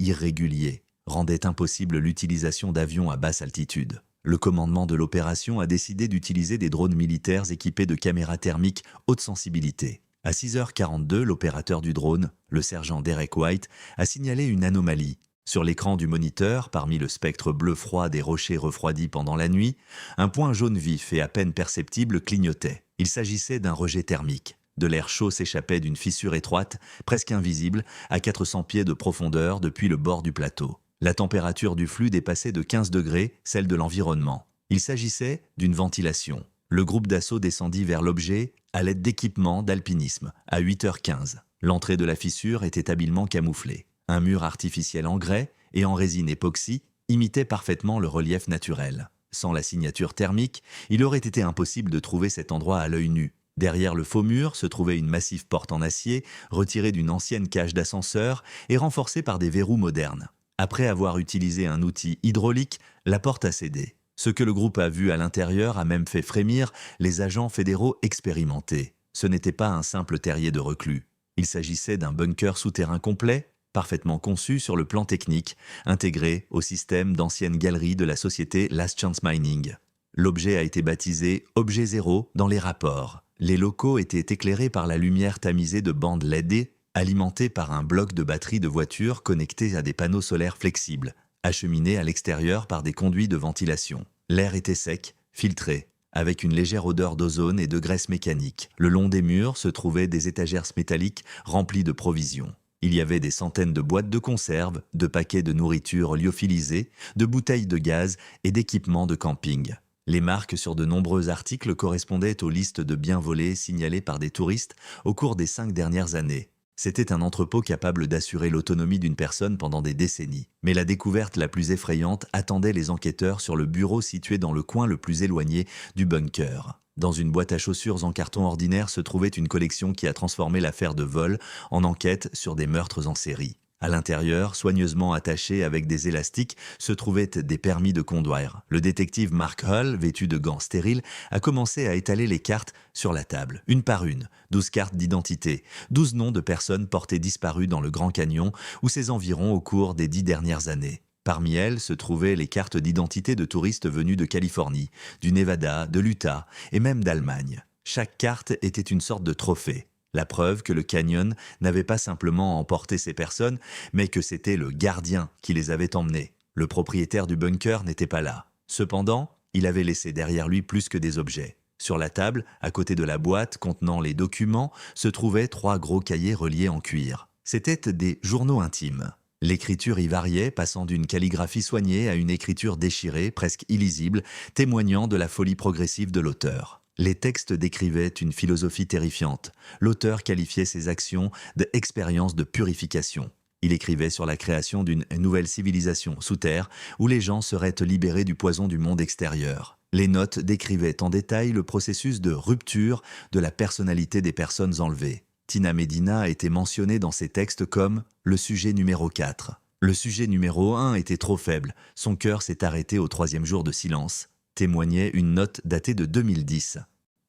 irréguliers rendaient impossible l'utilisation d'avions à basse altitude. Le commandement de l'opération a décidé d'utiliser des drones militaires équipés de caméras thermiques haute sensibilité. À 6h42, l'opérateur du drone, le sergent Derek White, a signalé une anomalie. Sur l'écran du moniteur, parmi le spectre bleu froid des rochers refroidis pendant la nuit, un point jaune vif et à peine perceptible clignotait. Il s'agissait d'un rejet thermique. De l'air chaud s'échappait d'une fissure étroite, presque invisible, à 400 pieds de profondeur depuis le bord du plateau. La température du flux dépassait de 15 degrés celle de l'environnement. Il s'agissait d'une ventilation. Le groupe d'assaut descendit vers l'objet à l'aide d'équipements d'alpinisme à 8h15. L'entrée de la fissure était habilement camouflée. Un mur artificiel en grès et en résine époxy imitait parfaitement le relief naturel. Sans la signature thermique, il aurait été impossible de trouver cet endroit à l'œil nu. Derrière le faux mur se trouvait une massive porte en acier, retirée d'une ancienne cage d'ascenseur et renforcée par des verrous modernes. Après avoir utilisé un outil hydraulique, la porte a cédé. Ce que le groupe a vu à l'intérieur a même fait frémir les agents fédéraux expérimentés. Ce n'était pas un simple terrier de reclus. Il s'agissait d'un bunker souterrain complet, parfaitement conçu sur le plan technique, intégré au système d'anciennes galeries de la société Last Chance Mining. L'objet a été baptisé « Objet Zéro » dans les rapports. Les locaux étaient éclairés par la lumière tamisée de bandes LED, alimentée par un bloc de batterie de voiture connecté à des panneaux solaires flexibles, acheminés à l'extérieur par des conduits de ventilation. L'air était sec, filtré, avec une légère odeur d'ozone et de graisse mécanique. Le long des murs se trouvaient des étagères métalliques remplies de provisions. Il y avait des centaines de boîtes de conserve, de paquets de nourriture lyophilisée, de bouteilles de gaz et d'équipements de camping. Les marques sur de nombreux articles correspondaient aux listes de biens volés signalées par des touristes au cours des 5 dernières années. C'était un entrepôt capable d'assurer l'autonomie d'une personne pendant des décennies. Mais la découverte la plus effrayante attendait les enquêteurs sur le bureau situé dans le coin le plus éloigné du bunker. Dans une boîte à chaussures en carton ordinaire se trouvait une collection qui a transformé l'affaire de vol en enquête sur des meurtres en série. À l'intérieur, soigneusement attachés avec des élastiques, se trouvaient des permis de conduire. Le détective Mark Hull, vêtu de gants stériles, a commencé à étaler les cartes sur la table, une par une. 12 cartes d'identité, 12 noms de personnes portées disparues dans le Grand Canyon ou ses environs au cours des 10 dernières années. Parmi elles se trouvaient les cartes d'identité de touristes venus de Californie, du Nevada, de l'Utah et même d'Allemagne. Chaque carte était une sorte de trophée. La preuve que le canyon n'avait pas simplement emporté ces personnes, mais que c'était le gardien qui les avait emmenées. Le propriétaire du bunker n'était pas là. Cependant, il avait laissé derrière lui plus que des objets. Sur la table, à côté de la boîte contenant les documents, se trouvaient 3 gros cahiers reliés en cuir. C'étaient des journaux intimes. L'écriture y variait, passant d'une calligraphie soignée à une écriture déchirée, presque illisible, témoignant de la folie progressive de l'auteur. Les textes décrivaient une philosophie terrifiante. L'auteur qualifiait ses actions d'expériences de purification. Il écrivait sur la création d'une nouvelle civilisation sous terre où les gens seraient libérés du poison du monde extérieur. Les notes décrivaient en détail le processus de rupture de la personnalité des personnes enlevées. Tina Medina a été mentionnée dans ces textes comme le sujet numéro 4. Le sujet numéro 1 était trop faible. Son cœur s'est arrêté au 3e jour de silence, témoignait une note datée de 2010.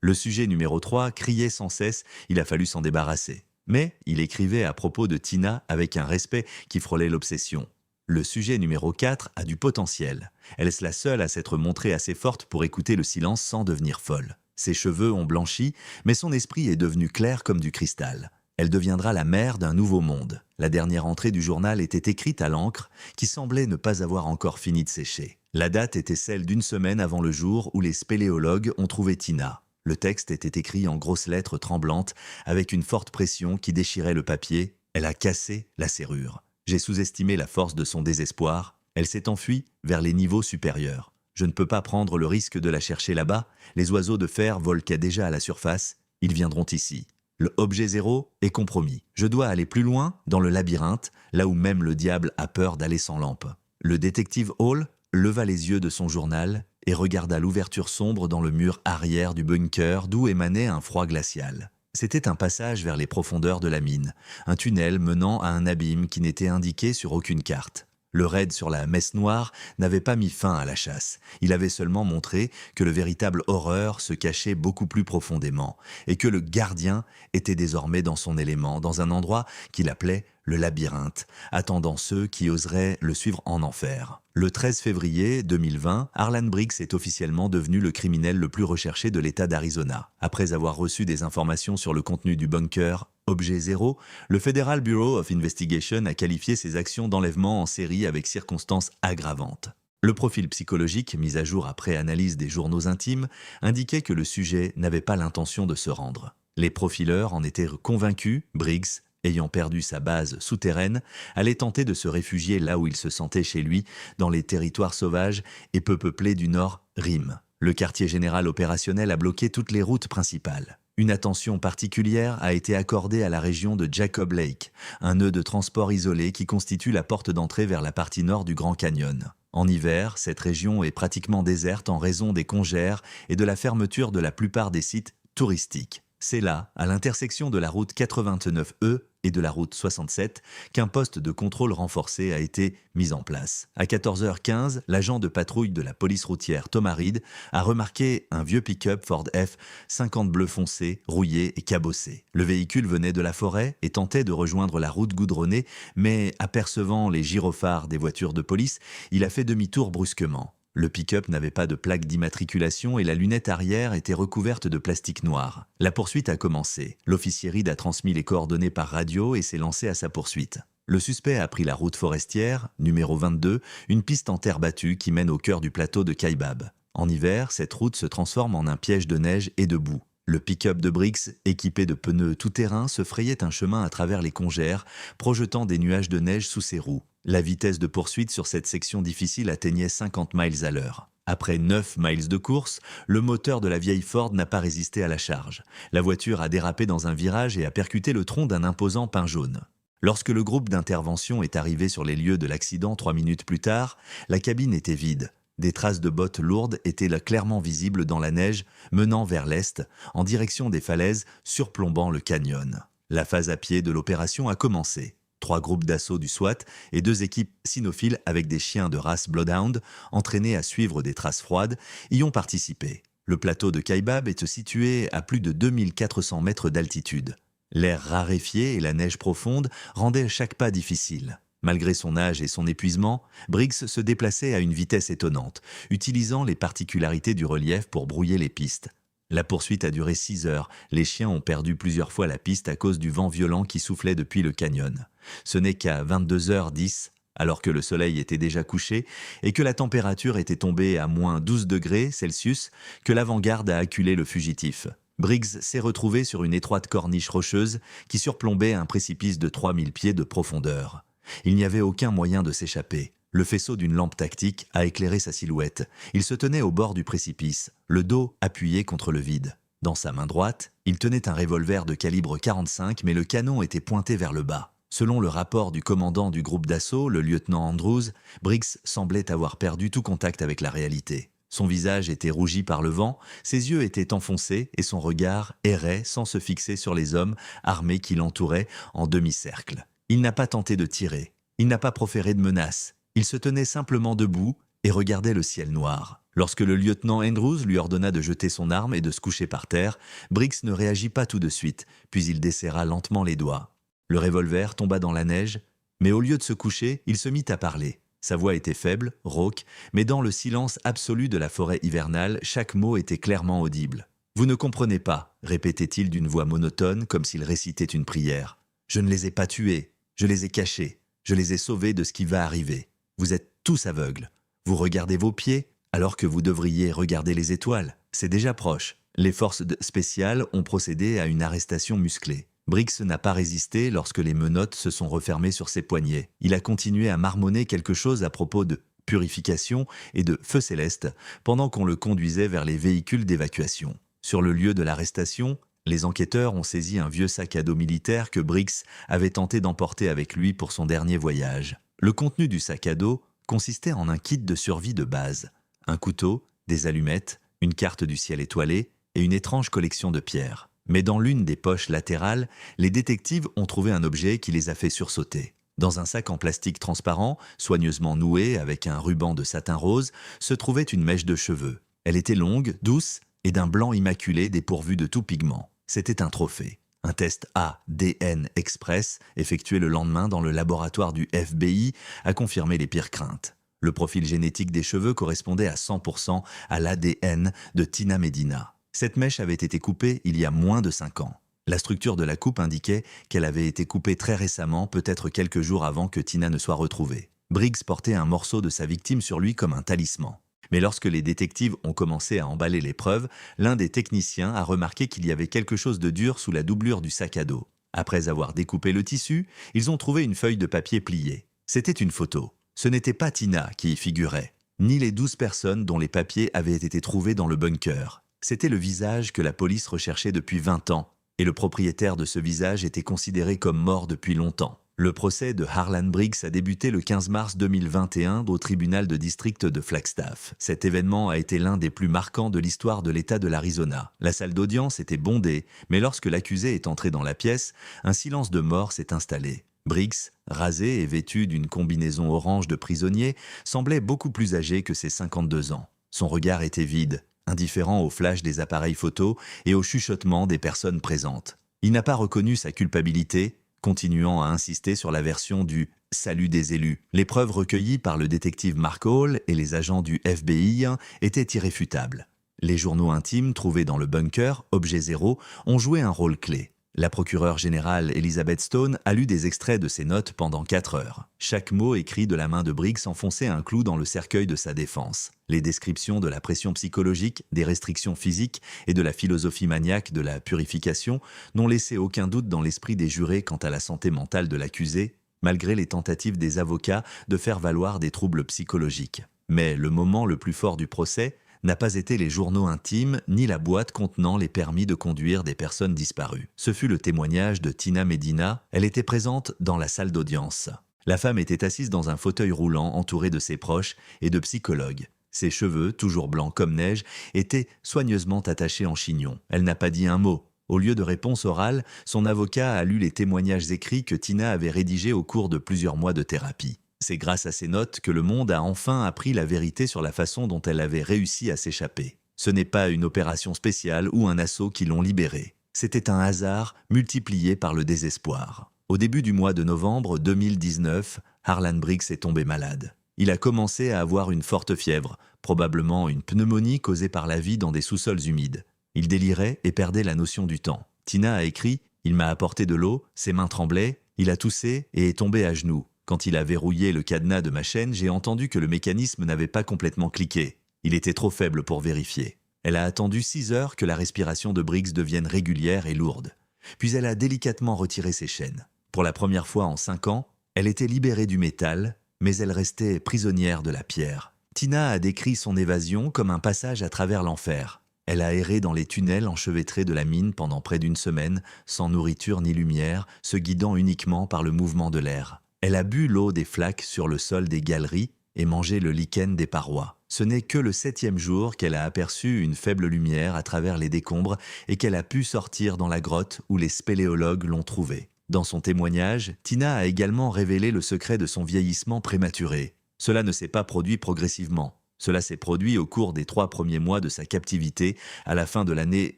Le sujet numéro 3 criait sans cesse, il a fallu s'en débarrasser. Mais il écrivait à propos de Tina avec un respect qui frôlait l'obsession. Le sujet numéro 4 a du potentiel. Elle est la seule à s'être montrée assez forte pour écouter le silence sans devenir folle. Ses cheveux ont blanchi, mais son esprit est devenu clair comme du cristal. Elle deviendra la mère d'un nouveau monde. La dernière entrée du journal était écrite à l'encre, qui semblait ne pas avoir encore fini de sécher. La date était celle d'une semaine avant le jour où les spéléologues ont trouvé Tina. Le texte était écrit en grosses lettres tremblantes, avec une forte pression qui déchirait le papier. Elle a cassé la serrure. J'ai sous-estimé la force de son désespoir. Elle s'est enfuie vers les niveaux supérieurs. Je ne peux pas prendre le risque de la chercher là-bas. Les oiseaux de fer volquaient déjà à la surface. Ils viendront ici. Le objet zéro est compromis. Je dois aller plus loin, dans le labyrinthe, là où même le diable a peur d'aller sans lampe. Le détective Hall leva les yeux de son journal et regarda l'ouverture sombre dans le mur arrière du bunker d'où émanait un froid glacial. C'était un passage vers les profondeurs de la mine, un tunnel menant à un abîme qui n'était indiqué sur aucune carte. Le raid sur la messe noire n'avait pas mis fin à la chasse. Il avait seulement montré que le véritable horreur se cachait beaucoup plus profondément et que le gardien était désormais dans son élément, dans un endroit qu'il appelait le labyrinthe, attendant ceux qui oseraient le suivre en enfer. Le 13 février 2020, Harlan Briggs est officiellement devenu le criminel le plus recherché de l'État d'Arizona. Après avoir reçu des informations sur le contenu du bunker Objet Zéro, le Federal Bureau of Investigation a qualifié ses actions d'enlèvement en série avec circonstances aggravantes. Le profil psychologique, mis à jour après analyse des journaux intimes, indiquait que le sujet n'avait pas l'intention de se rendre. Les profileurs en étaient convaincus. Briggs, ayant perdu sa base souterraine, allait tenter de se réfugier là où il se sentait chez lui, dans les territoires sauvages et peu peuplés du Nord Rim. Le quartier général opérationnel a bloqué toutes les routes principales. Une attention particulière a été accordée à la région de Jacob Lake, un nœud de transport isolé qui constitue la porte d'entrée vers la partie nord du Grand Canyon. En hiver, cette région est pratiquement déserte en raison des congères et de la fermeture de la plupart des sites touristiques. C'est là, à l'intersection de la route 89E et de la route 67, qu'un poste de contrôle renforcé a été mis en place. À 14h15, l'agent de patrouille de la police routière Thomas Reed a remarqué un vieux pick-up Ford F-50 bleu foncé, rouillé et cabossé. Le véhicule venait de la forêt et tentait de rejoindre la route goudronnée, mais apercevant les gyrophares des voitures de police, il a fait demi-tour brusquement. Le pick-up n'avait pas de plaque d'immatriculation et la lunette arrière était recouverte de plastique noir. La poursuite a commencé. L'officier Reed a transmis les coordonnées par radio et s'est lancé à sa poursuite. Le suspect a pris la route forestière, numéro 22, une piste en terre battue qui mène au cœur du plateau de Kaibab. En hiver, cette route se transforme en un piège de neige et de boue. Le pick-up de Briggs, équipé de pneus tout-terrain, se frayait un chemin à travers les congères, projetant des nuages de neige sous ses roues. La vitesse de poursuite sur cette section difficile atteignait 50 miles à l'heure. Après 9 miles de course, le moteur de la vieille Ford n'a pas résisté à la charge. La voiture a dérapé dans un virage et a percuté le tronc d'un imposant pin jaune. Lorsque le groupe d'intervention est arrivé sur les lieux de l'accident 3 minutes plus tard, la cabine était vide. Des traces de bottes lourdes étaient là clairement visibles dans la neige, menant vers l'est, en direction des falaises surplombant le canyon. La phase à pied de l'opération a commencé. 3 groupes d'assaut du SWAT et 2 équipes cynophiles avec des chiens de race Bloodhound, entraînés à suivre des traces froides, y ont participé. Le plateau de Kaibab est situé à plus de 2400 mètres d'altitude. L'air raréfié et la neige profonde rendaient chaque pas difficile. Malgré son âge et son épuisement, Briggs se déplaçait à une vitesse étonnante, utilisant les particularités du relief pour brouiller les pistes. La poursuite a duré 6 heures. Les chiens ont perdu plusieurs fois la piste à cause du vent violent qui soufflait depuis le canyon. Ce n'est qu'à 22h10, alors que le soleil était déjà couché et que la température était tombée à moins 12 degrés Celsius, que l'avant-garde a acculé le fugitif. Briggs s'est retrouvé sur une étroite corniche rocheuse qui surplombait un précipice de 3000 pieds de profondeur. Il n'y avait aucun moyen de s'échapper. Le faisceau d'une lampe tactique a éclairé sa silhouette. Il se tenait au bord du précipice, le dos appuyé contre le vide. Dans sa main droite, il tenait un revolver de calibre 45, mais le canon était pointé vers le bas. Selon le rapport du commandant du groupe d'assaut, le lieutenant Andrews, Briggs semblait avoir perdu tout contact avec la réalité. Son visage était rougi par le vent, ses yeux étaient enfoncés et son regard errait sans se fixer sur les hommes armés qui l'entouraient en demi-cercle. Il n'a pas tenté de tirer, il n'a pas proféré de menaces. Il se tenait simplement debout et regardait le ciel noir. Lorsque le lieutenant Andrews lui ordonna de jeter son arme et de se coucher par terre, Briggs ne réagit pas tout de suite, puis il desserra lentement les doigts. Le revolver tomba dans la neige, Mais au lieu de se coucher, il se mit à parler. Sa voix était faible, rauque, mais dans le silence absolu de la forêt hivernale, chaque mot était clairement audible. « Vous ne comprenez pas », répétait-il d'une voix monotone comme s'il récitait une prière. « Je ne les ai pas tués, je les ai cachés, je les ai sauvés de ce qui va arriver. Vous êtes tous aveugles. Vous regardez vos pieds alors que vous devriez regarder les étoiles. C'est déjà proche. » Les forces spéciales ont procédé à une arrestation musclée. Briggs n'a pas résisté lorsque les menottes se sont refermées sur ses poignets. Il a continué à marmonner quelque chose à propos de purification et de feu céleste pendant qu'on le conduisait vers les véhicules d'évacuation. Sur le lieu de l'arrestation, les enquêteurs ont saisi un vieux sac à dos militaire que Briggs avait tenté d'emporter avec lui pour son dernier voyage. Le contenu du sac à dos consistait en un kit de survie de base. Un couteau, des allumettes, une carte du ciel étoilé et une étrange collection de pierres. Mais dans l'une des poches latérales, les détectives ont trouvé un objet qui les a fait sursauter. Dans un sac en plastique transparent, soigneusement noué avec un ruban de satin rose, se trouvait une mèche de cheveux. Elle était longue, douce et d'un blanc immaculé dépourvu de tout pigment. C'était un trophée. Un test ADN Express, effectué le lendemain dans le laboratoire du FBI, a confirmé les pires craintes. Le profil génétique des cheveux correspondait à 100% à l'ADN de Tina Medina. Cette mèche avait été coupée il y a moins de 5 ans. La structure de la coupe indiquait qu'elle avait été coupée très récemment, peut-être quelques jours avant que Tina ne soit retrouvée. Briggs portait un morceau de sa victime sur lui comme un talisman. Mais lorsque les détectives ont commencé à emballer les preuves, l'un des techniciens a remarqué qu'il y avait quelque chose de dur sous la doublure du sac à dos. Après avoir découpé le tissu, ils ont trouvé une feuille de papier pliée. C'était une photo. Ce n'était pas Tina qui y figurait, ni les 12 personnes dont les papiers avaient été trouvés dans le bunker. C'était le visage que la police recherchait depuis 20 ans, et le propriétaire de ce visage était considéré comme mort depuis longtemps. Le procès de Harlan Briggs a débuté le 15 mars 2021 au tribunal de district de Flagstaff. Cet événement a été l'un des plus marquants de l'histoire de l'État de l'Arizona. La salle d'audience était bondée, mais lorsque l'accusé est entré dans la pièce, un silence de mort s'est installé. Briggs, rasé et vêtu d'une combinaison orange de prisonnier, semblait beaucoup plus âgé que ses 52 ans. Son regard était vide, indifférent au flash des appareils photo et au chuchotement des personnes présentes. Il n'a pas reconnu sa culpabilité, continuant à insister sur la version du « salut des élus ». Les preuves recueillies par le détective Mark Hall et les agents du FBI étaient irréfutables. Les journaux intimes trouvés dans le bunker, objet zéro, ont joué un rôle clé. La procureure générale Elizabeth Stone a lu des extraits de ses notes pendant 4 heures. Chaque mot écrit de la main de Briggs enfonçait un clou dans le cercueil de sa défense. Les descriptions de la pression psychologique, des restrictions physiques et de la philosophie maniaque de la purification n'ont laissé aucun doute dans l'esprit des jurés quant à la santé mentale de l'accusé, malgré les tentatives des avocats de faire valoir des troubles psychologiques. Mais le moment le plus fort du procès n'a pas été les journaux intimes ni la boîte contenant les permis de conduire des personnes disparues. Ce fut le témoignage de Tina Medina. Elle était présente dans la salle d'audience. La femme était assise dans un fauteuil roulant entourée de ses proches et de psychologues. Ses cheveux, toujours blancs comme neige, étaient soigneusement attachés en chignon. Elle n'a pas dit un mot. Au lieu de réponse orale, son avocat a lu les témoignages écrits que Tina avait rédigés au cours de plusieurs mois de thérapie. C'est grâce à ces notes que le monde a enfin appris la vérité sur la façon dont elle avait réussi à s'échapper. Ce n'est pas une opération spéciale ou un assaut qui l'ont libérée. C'était un hasard multiplié par le désespoir. Au début du mois de novembre 2019, Harlan Briggs est tombé malade. Il a commencé à avoir une forte fièvre, probablement une pneumonie causée par la vie dans des sous-sols humides. Il délirait et perdait la notion du temps. Tina a écrit « Il m'a apporté de l'eau, ses mains tremblaient, il a toussé et est tombé à genoux. Quand il a verrouillé le cadenas de ma chaîne, j'ai entendu que le mécanisme n'avait pas complètement cliqué. Il était trop faible pour vérifier. Elle a attendu 6 heures que la respiration de Briggs devienne régulière et lourde. Puis elle a délicatement retiré ses chaînes. Pour la première fois en 5 ans, elle était libérée du métal, mais elle restait prisonnière de la pierre. Tina a décrit son évasion comme un passage à travers l'enfer. Elle a erré dans les tunnels enchevêtrés de la mine pendant près d'1 semaine, sans nourriture ni lumière, se guidant uniquement par le mouvement de l'air. Elle a bu l'eau des flaques sur le sol des galeries et mangé le lichen des parois. Ce n'est que le 7e jour qu'elle a aperçu une faible lumière à travers les décombres et qu'elle a pu sortir dans la grotte où les spéléologues l'ont trouvée. Dans son témoignage, Tina a également révélé le secret de son vieillissement prématuré. Cela ne s'est pas produit progressivement. Cela s'est produit au cours des 3 premiers mois de sa captivité à la fin de l'année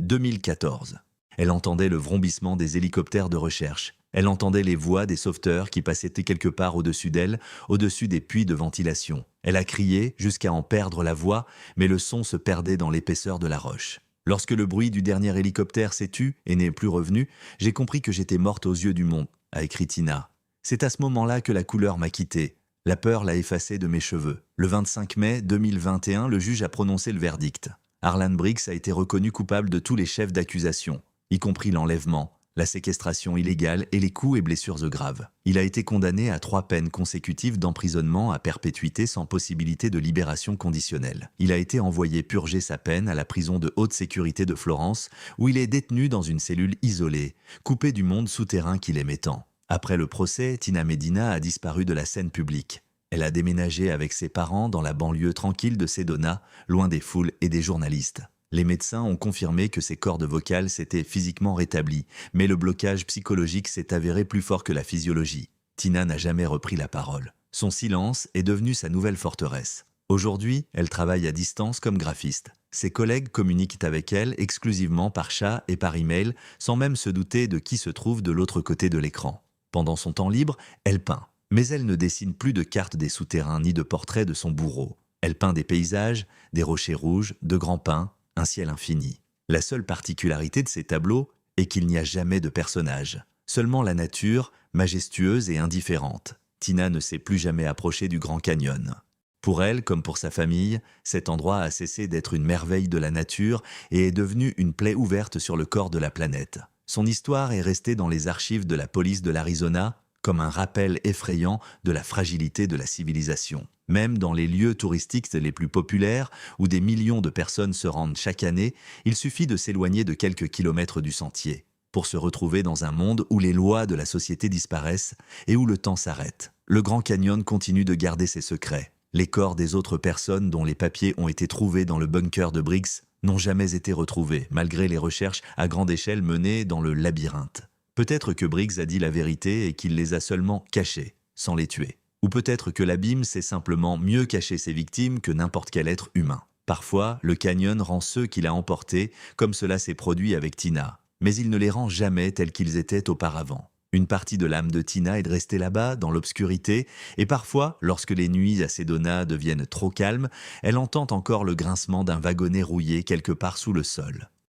2014. Elle entendait le vrombissement des hélicoptères de recherche. Elle entendait les voix des sauveteurs qui passaient quelque part au-dessus d'elle, au-dessus des puits de ventilation. Elle a crié jusqu'à en perdre la voix, mais le son se perdait dans l'épaisseur de la roche. Lorsque le bruit du dernier hélicoptère s'est tu et n'est plus revenu, j'ai compris que j'étais morte aux yeux du monde, a écrit Tina. C'est à ce moment-là que la couleur m'a quittée. La peur l'a effacée de mes cheveux. Le 25 mai 2021, le juge a prononcé le verdict. Harlan Briggs a été reconnu coupable de tous les chefs d'accusation, y compris l'enlèvement, la séquestration illégale et les coups et blessures graves. Il a été condamné à 3 peines consécutives d'emprisonnement à perpétuité sans possibilité de libération conditionnelle. Il a été envoyé purger sa peine à la prison de haute sécurité de Florence, où il est détenu dans une cellule isolée, coupé du monde souterrain qu'il aimait tant. Après le procès, Tina Medina a disparu de la scène publique. Elle a déménagé avec ses parents dans la banlieue tranquille de Sedona, loin des foules et des journalistes. Les médecins ont confirmé que ses cordes vocales s'étaient physiquement rétablies, mais le blocage psychologique s'est avéré plus fort que la physiologie. Tina n'a jamais repris la parole. Son silence est devenu sa nouvelle forteresse. Aujourd'hui, elle travaille à distance comme graphiste. Ses collègues communiquent avec elle exclusivement par chat et par email, sans même se douter de qui se trouve de l'autre côté de l'écran. Pendant son temps libre, elle peint. Mais elle ne dessine plus de cartes des souterrains ni de portraits de son bourreau. Elle peint des paysages, des rochers rouges, de grands pins, un ciel infini. La seule particularité de ces tableaux est qu'il n'y a jamais de personnages. Seulement la nature, majestueuse et indifférente. Tina ne s'est plus jamais approchée du Grand Canyon. Pour elle, comme pour sa famille, cet endroit a cessé d'être une merveille de la nature et est devenu une plaie ouverte sur le corps de la planète. Son histoire est restée dans les archives de la police de l'Arizona comme un rappel effrayant de la fragilité de la civilisation. Même dans les lieux touristiques les plus populaires, où des millions de personnes se rendent chaque année, il suffit de s'éloigner de quelques kilomètres du sentier pour se retrouver dans un monde où les lois de la société disparaissent et où le temps s'arrête. Le Grand Canyon continue de garder ses secrets. Les corps des autres personnes dont les papiers ont été trouvés dans le bunker de Briggs n'ont jamais été retrouvés, malgré les recherches à grande échelle menées dans le labyrinthe. Peut-être que Briggs a dit la vérité et qu'il les a seulement cachés, sans les tuer. Ou peut-être que l'abîme sait simplement mieux cacher ses victimes que n'importe quel être humain. Parfois, le canyon rend ceux qu'il a emportés, comme cela s'est produit avec Tina. Mais il ne les rend jamais tels qu'ils étaient auparavant. Une partie de l'âme de Tina est de rester là-bas, dans l'obscurité, et parfois, lorsque les nuits à Sedona deviennent trop calmes, elle entend encore le grincement d'un wagonnet rouillé quelque part sous le sol.